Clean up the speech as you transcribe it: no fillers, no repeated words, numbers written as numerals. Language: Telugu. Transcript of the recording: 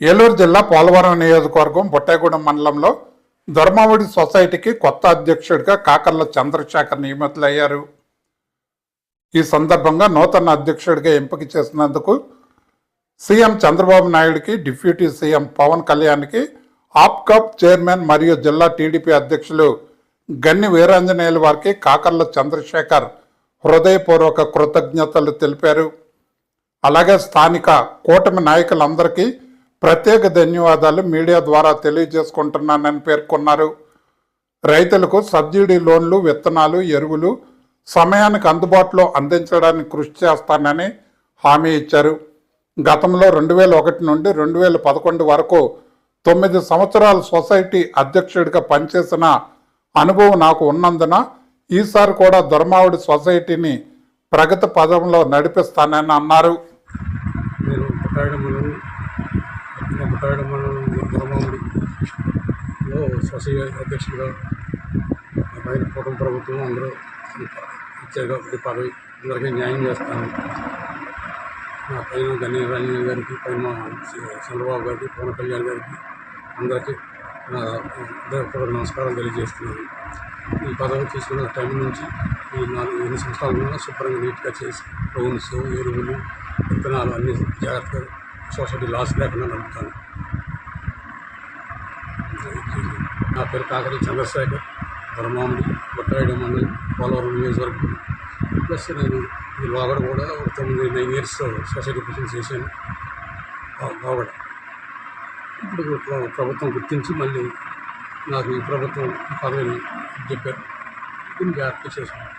ఏలూరు జిల్లా పోలవరం నియోజకవర్గం బొట్టాయిగూడెం మండలంలో ధర్మావడి సొసైటీకి కొత్త అధ్యక్షుడిగా కాకర్ల చంద్రశేఖర్ నియమితులయ్యారు. ఈ సందర్భంగా నూతన అధ్యక్షుడిగా ఎంపిక చేసినందుకు సీఎం చంద్రబాబు నాయుడికి, డిప్యూటీ సీఎం పవన్ కళ్యాణ్కి, ఆప్కాప్ చైర్మన్ మరియు జిల్లా టీడీపీ అధ్యక్షులు గన్ని వీరాంజనేయుల వారికి కాకర్ల చంద్రశేఖర్ హృదయపూర్వక కృతజ్ఞతలు తెలిపారు. అలాగే స్థానిక కూటమి నాయకులందరికీ ప్రత్యేక ధన్యవాదాలు మీడియా ద్వారా తెలియజేసుకుంటున్నానని పేర్కొన్నారు. రైతులకు సబ్సిడీ లోన్లు, విత్తనాలు, ఎరువులు సమయానికి అందుబాటులో అందించడానికి కృషి చేస్తానని హామీ ఇచ్చారు. గతంలో 2001 నుండి 2011 వరకు 9 సంవత్సరాల సొసైటీ అధ్యక్షుడిగా పనిచేసిన అనుభవం నాకు ఉన్నందున ఈసారి కూడా ధర్మావడి సొసైటీని ప్రగతి పదంలో నడిపిస్తానని అన్నారు. ధర్మావడిలో సొసైటీ అధ్యక్షుడిగా పైన కుటుంబ ప్రభుత్వం అందరూ ఇచ్చారు. పదవి అందరికీ న్యాయం చేస్తాను. నా పైన గన్ని వీరాంజనేయ గారికి, పైన చంద్రబాబు గారికి, పవన్ కళ్యాణ్ గారికి అందరికీ నమస్కారాలు తెలియజేస్తున్నాను. ఈ పదవి తీసుకున్న టైం నుంచి ఈ 4 సంవత్సరాలు శుభ్రంగా నీట్గా చేసి లోన్స్, ఎరువులు, విత్తనాలు అన్ని జాగ్రత్తగా సొసైటీ లాస్ లేకుండా నడుపుతాను. నా పేరు కాకర్ల చంద్రశేఖర్, ధర్మావడి, బొట్టాయిగూడెం మండలం, పోలవరం నియోజకవర్గం. ప్లస్ నేను ఈ లోగడ కూడా 9 years సొసైటీ ప్రెసిడెంట్ చేశాను. లోగడ ఇప్పుడు ప్రభుత్వం గుర్తించి మళ్ళీ నాకు ఈ ప్రభుత్వం పదవిని చెప్పారు. దీన్ని జాగ్రత్త చేసుకున్నాను.